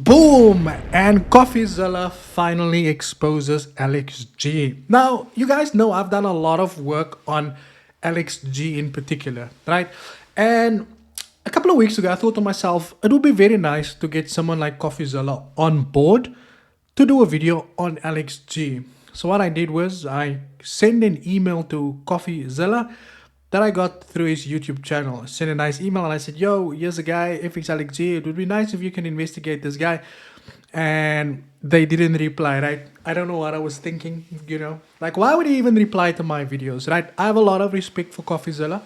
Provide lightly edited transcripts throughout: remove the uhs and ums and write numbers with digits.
Boom! And CoffeeZilla finally exposes Alex G. Now, you guys know I've done a lot of work on Alex G in particular, right? And a couple of weeks ago, I thought to myself, it would be very nice to get someone like CoffeeZilla on board to do a video on Alex G. So what I did was I sent an email to CoffeeZilla that I got through his YouTube channel. I sent a nice email and I said, yo, here's a guy, FX Alex G. It would be nice if you can investigate this guy. And they didn't reply, right? I don't know what I was thinking, like, why would he even reply to my videos, right? I have a lot of respect for CoffeeZilla.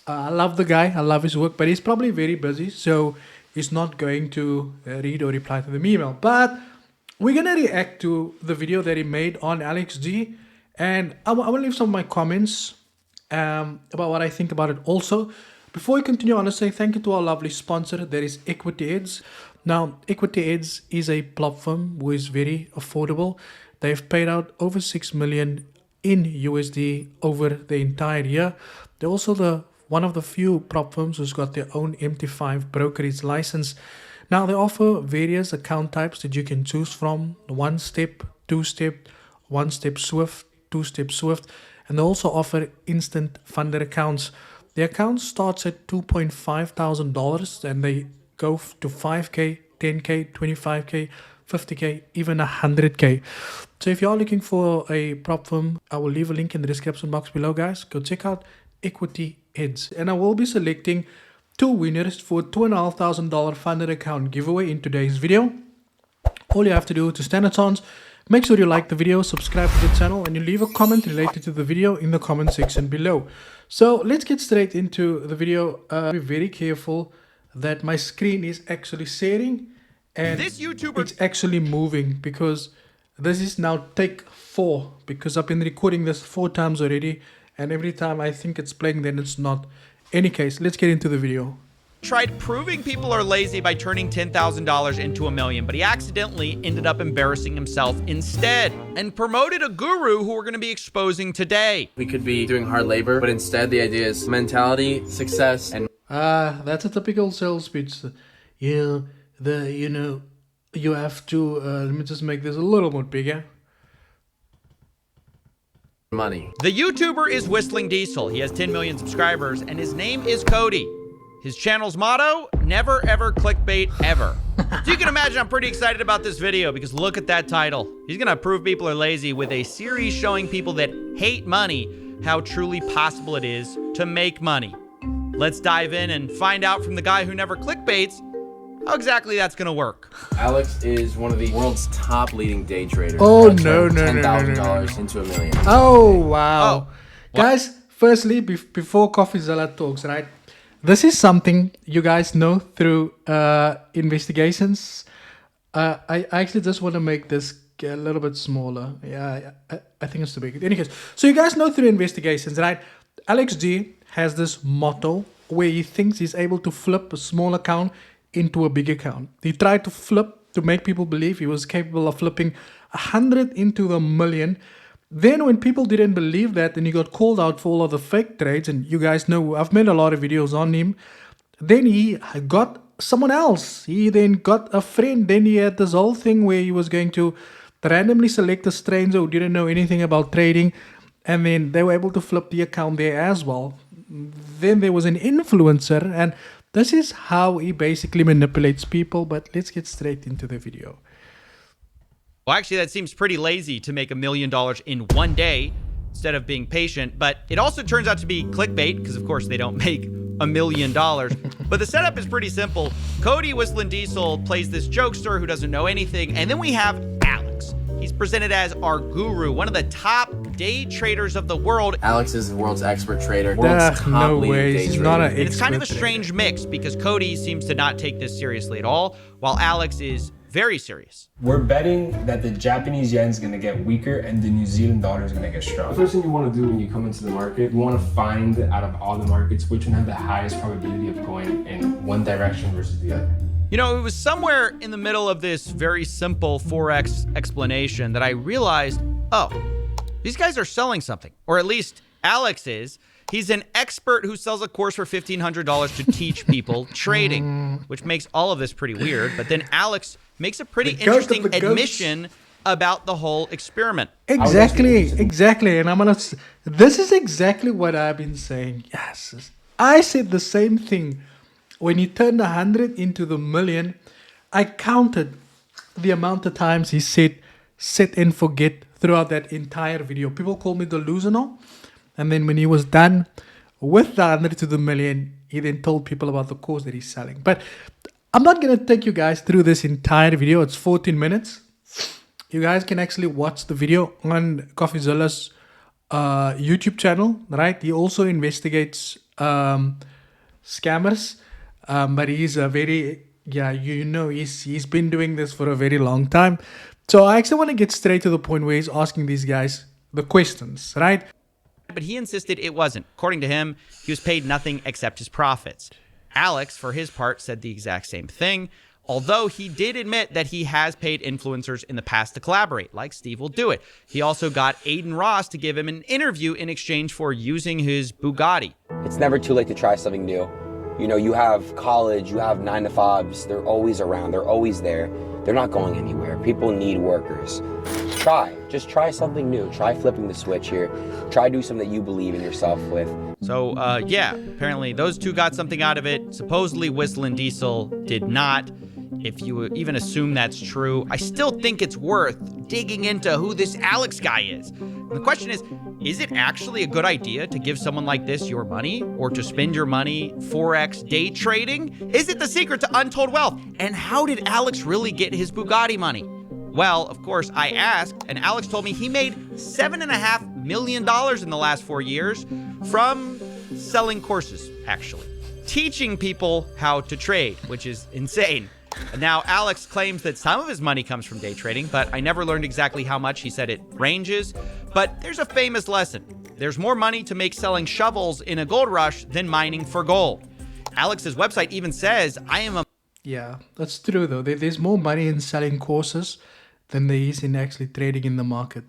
I love the guy, I love his work, but he's probably very busy, so he's not going to read or reply to the email. But we're gonna react to the video that he made on Alex G, and I will leave some of my comments about what I think about it also. Before we continue, I want to say thank you to our lovely sponsor, that is Equity Edge. Now, Equity Edge is a platform who is very affordable. They've paid out over 6 million in USD over the entire year. They're also one of the few platforms who's got their own MT5 brokerage license. Now, they offer various account types that you can choose from: 1-step, 2-step, 1-step Swift, 2-step Swift, and they also offer instant funder accounts. The account starts at $2,500 and they go to 5K, 10K, 25K, 50K, even 100K. So if you're looking for a prop firm, I will leave a link in the description box below, guys. Go check out Equity Edge. And I will be selecting 2 winners for a $2,500 funded account giveaway in today's video. All you have to do to stand a chance, make sure you like the video, subscribe to the channel, and you leave a comment related to the video in the comment section below. So let's get straight into the video. Be very careful that my screen is actually sharing and it's actually moving, because this is now take 4, because I've been recording this 4 times already, and every time I think it's playing, then it's not. Any case, let's get into the video. Tried proving people are lazy by turning $10,000 into $1 million, but he accidentally ended up embarrassing himself instead and promoted a guru who we're going to be exposing today. We could be doing hard labor, but instead the idea is mentality, success, and that's a typical sales pitch. You have to, let me just make this a little more bigger. money. The YouTuber is WhistlinDiesel. He has 10 million subscribers and his name is Cody. His channel's motto, never ever clickbait ever. So you can imagine I'm pretty excited about this video because look at that title. He's gonna prove people are lazy with a series showing people that hate money how truly possible it is to make money. Let's dive in and find out from the guy who never clickbaits how exactly that's gonna work. Alex is one of the world's top leading day traders. Oh, no. $10,000 into $1 million. Oh, wow. Oh, guys, firstly, before CoffeeZilla talks, right? This is something you guys know through investigations. I actually just want to make this a little bit smaller. Yeah, I think it's too big. In any case, so you guys know through investigations, right? Alex G has this motto where he thinks he's able to flip a small account into a big account. He tried to flip to make people believe he was capable of flipping 100 into the million. Then when people didn't believe that and he got called out for all of the fake trades, and you guys know I've made a lot of videos on him, then he got someone else. He then got a friend. Then he had this whole thing where he was going to randomly select a stranger who didn't know anything about trading, and then they were able to flip the account there as well. Then there was an influencer, and this is how he basically manipulates people. But let's get straight into the video. Well, actually, that seems pretty lazy to make $1 million in one day instead of being patient. But it also turns out to be clickbait because, of course, they don't make $1 million. But the setup is pretty simple. Cody WhistlinDiesel plays this jokester who doesn't know anything. And then we have Alex. He's presented as our guru, one of the top day traders of the world. Alex is the world's expert trader. World's top no leading way. day He's trader. not an And it's kind of a expert strange mix because Cody seems to not take this seriously at all, while Alex is very serious. We're betting that the Japanese yen is going to get weaker and the New Zealand dollar is going to get The stronger. first thing you want to do when you come into the market, you want to find out of all the markets which one have the highest probability of going in one direction versus the other. You know, it was somewhere in the middle of this very simple Forex explanation that I realized, oh, these guys are selling something, or at least Alex is. He's an expert who sells a course for $1,500 to teach people trading, which makes all of this pretty weird. But then Alex makes a pretty The goat of interesting the goats. admission about the whole experiment. Exactly. And this is exactly what I've been saying. Yes. I said the same thing. When he turned 100 into the million, I counted the amount of times he said set and forget throughout that entire video. People call me delusional. And then when he was done with the 100 to the million, he then told people about the course that he's selling. But I'm not going to take you guys through this entire video. It's 14 minutes. You guys can actually watch the video on CoffeeZilla's YouTube channel, right? He also investigates scammers, but he's a very, he's been doing this for a very long time. So I actually want to get straight to the point where he's asking these guys the questions, right? But he insisted it wasn't. According to him, he was paid nothing except his profits. Alex, for his part, said the exact same thing, although he did admit that he has paid influencers in the past to collaborate, like Steve will do it. He also got Aiden Ross to give him an interview in exchange for using his Bugatti. It's never too late to try something new. You know, you have college, you have 9 to 5s, they're always around, they're always there. They're not going anywhere. People need workers. Just try something new. Try flipping the switch here. Try do something that you believe in yourself with. So, yeah, apparently those two got something out of it. Supposedly WhistlinDiesel did not. If you even assume that's true, I still think it's worth digging into who this Alex guy is. And the question is it actually a good idea to give someone like this your money or to spend your money Forex day trading? Is it the secret to untold wealth? And how did Alex really get his Bugatti money? Well, of course, I asked, and Alex told me he made $7.5 million in the last 4 years from selling courses, actually. Teaching people how to trade, which is insane. Now, Alex claims that some of his money comes from day trading, but I never learned exactly how much. He said it ranges. But there's a famous lesson. There's more money to make selling shovels in a gold rush than mining for gold. Alex's website even says, I am a... Yeah, that's true, though. There's more money in selling courses than there is in actually trading in the market.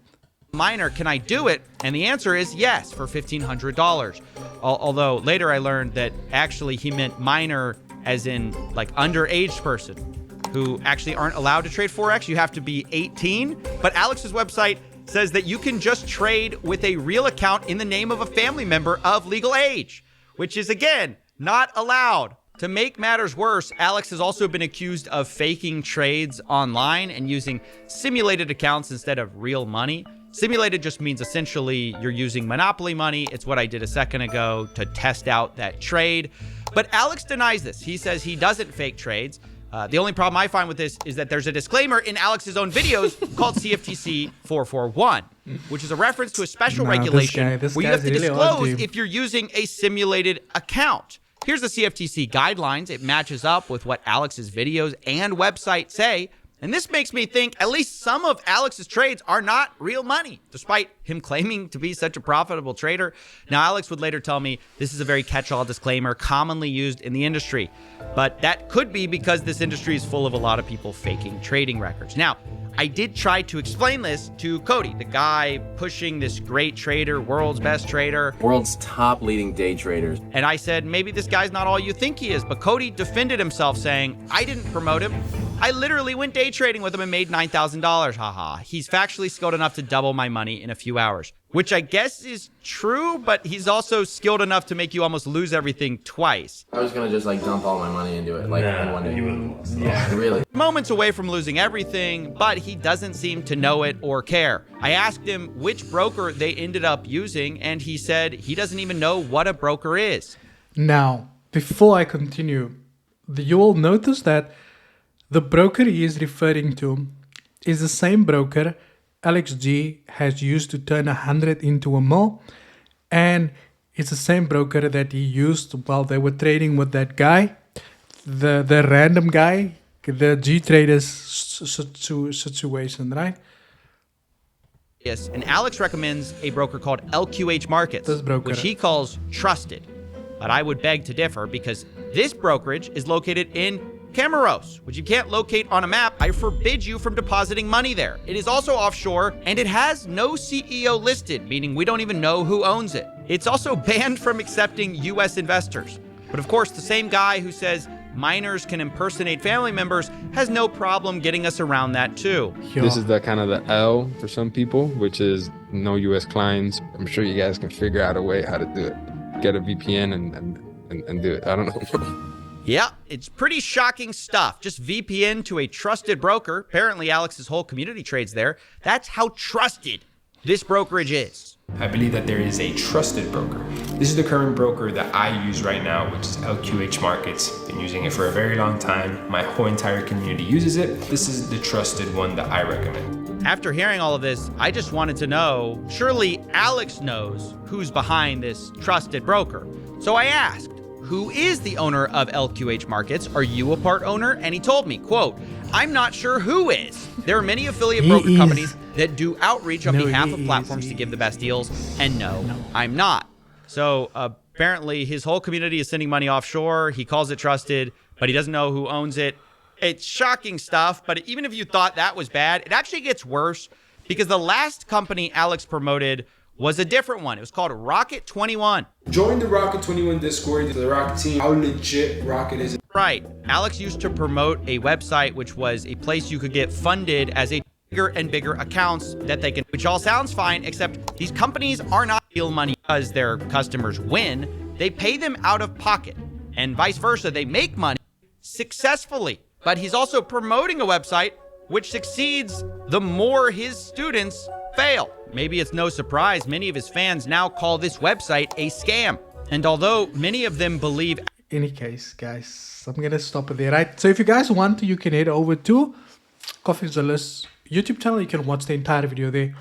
miner, can I do it? And the answer is yes, for $1,500. Although later I learned that actually he meant minor as in like underage person who actually aren't allowed to trade Forex. You have to be 18. But Alex's website says that you can just trade with a real account in the name of a family member of legal age, which is, again, not allowed. To make matters worse, Alex has also been accused of faking trades online and using simulated accounts instead of real money. Simulated just means essentially you're using Monopoly money. It's what I did a second ago to test out that trade. But Alex denies this. He says he doesn't fake trades. The only problem I find with this is that there's a disclaimer in Alex's own videos called CFTC 441, which is a reference to a special regulation where you have to disclose if you're using a simulated account. Here's the CFTC guidelines. It matches up with what Alex's videos and website say. And this makes me think at least some of Alex's trades are not real money, despite him claiming to be such a profitable trader. Now, Alex would later tell me this is a very catch-all disclaimer commonly used in the industry. But that could be because this industry is full of a lot of people faking trading records. Now, I did try to explain this to Cody, the guy pushing this great trader, world's best trader. World's top leading day traders. And I said, maybe this guy's not all you think he is. But Cody defended himself saying, I didn't promote him. I literally went day trading with him and made $9,000. Haha. He's factually skilled enough to double my money in a few hours, which I guess is true, but he's also skilled enough to make you almost lose everything twice. I was gonna just like dump all my money into it like in one day. You wouldn't. Yeah. Really. Moments away from losing everything, but he doesn't seem to know it or care. I asked him which broker they ended up using, and he said he doesn't even know what a broker is. Now, before I continue, you will notice that the broker he is referring to is the same broker Alex G has used to turn 100 into a mil, and it's the same broker that he used while they were trading with that guy, the random guy, the G traders situation, right? Yes, and Alex recommends a broker called LQH Markets, which he calls trusted. But I would beg to differ because this brokerage is located in Camaros, which you can't locate on a map. I forbid you from depositing money there. It is also offshore, and it has no CEO listed, meaning we don't even know who owns it. It's also banned from accepting U.S. investors. But of course, the same guy who says minors can impersonate family members has no problem getting us around that too. This is the kind of the L for some people, which is no U.S. clients. I'm sure you guys can figure out a way how to do it. Get a VPN and do it. I don't know. Yeah, it's pretty shocking stuff. Just VPN to a trusted broker. Apparently, Alex's whole community trades there. That's how trusted this brokerage is. I believe that there is a trusted broker. This is the current broker that I use right now, which is LQH Markets. Been using it for a very long time. My whole entire community uses it. This is the trusted one that I recommend. After hearing all of this, I just wanted to know, surely Alex knows who's behind this trusted broker. So I asked, who is the owner of LQH Markets? Are you a part owner? And he told me, quote, I'm not sure who is. There are many affiliate broker companies that do outreach on behalf of platforms to give the best deals. And no, I'm not. So apparently his whole community is sending money offshore. He calls it trusted, but he doesn't know who owns it. It's shocking stuff. But even if you thought that was bad, it actually gets worse because the last company Alex promoted was a different one. It was called Rocket 21. Join the Rocket 21 Discord, the Rocket team, how legit Rocket is. Right. Alex used to promote a website which was a place you could get funded as a bigger and bigger accounts that they can, which all sounds fine, except these companies are not steal money because their customers win. They pay them out of pocket and vice versa. They make money successfully, but he's also promoting a website which succeeds the more his students fail. Maybe it's no surprise many of his fans now call this website a scam. And although many of them believe... Any case, guys, I'm going to stop it there, right? So if you guys want to, you can head over to CoffeeZilla's YouTube channel. You can watch the entire video there.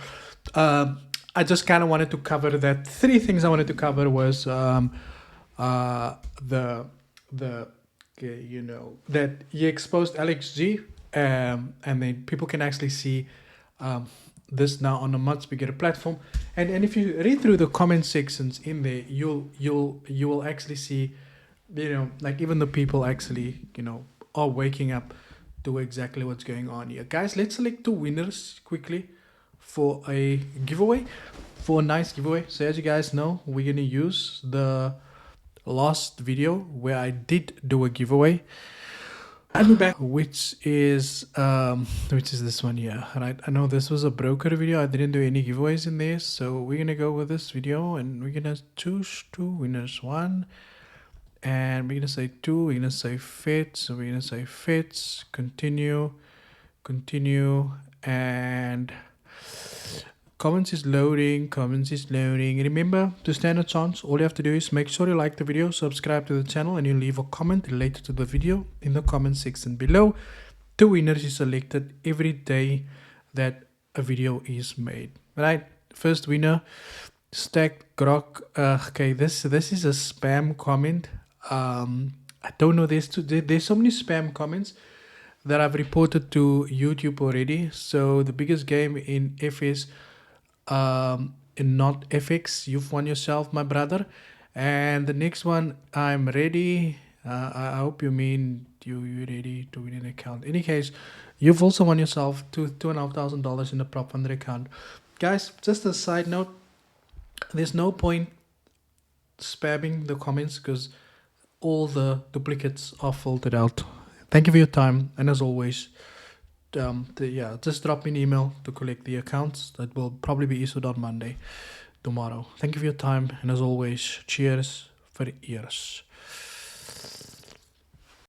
I just kind of wanted to cover that. 3 things I wanted to cover was that he exposed ALEXG, and then people can actually see this now on a much bigger platform. And if you read through the comment sections in there, you will actually see, like even the people actually, are waking up to exactly what's going on here. Guys, let's select 2 winners quickly for a giveaway, for a nice giveaway. So as you guys know, we're going to use the last video where I did do a giveaway. I'll be back, which is this one here, right? I know this was a broker video. I didn't do any giveaways in there, so we're gonna go with this video and we're gonna choose 2 winners. 1, and we're gonna say 2. We're gonna say fits. So we're gonna say fits. Continue, and comments is loading. Remember, to stand a chance, all you have to do is make sure you like the video, subscribe to the channel, and you leave a comment related to the video in the comment section below. 2 winners is selected every day that a video is made. Right, first winner, Stacked Grok. Okay, this is a spam comment. I don't know, there's so many spam comments that I've reported to YouTube already. So the biggest game in FS, not FX, you've won yourself, my brother. And the next one, I'm ready. I hope you mean you're ready to win an account. In any case, you've also won yourself $2,500 in the prop funded account. Guys, just a side note, there's no point spamming the comments because all the duplicates are filtered out. Thank you for your time, and as always, just drop me an email to collect the accounts. That will probably be issued on Monday, tomorrow. Thank you for your time, and as always, cheers for ears.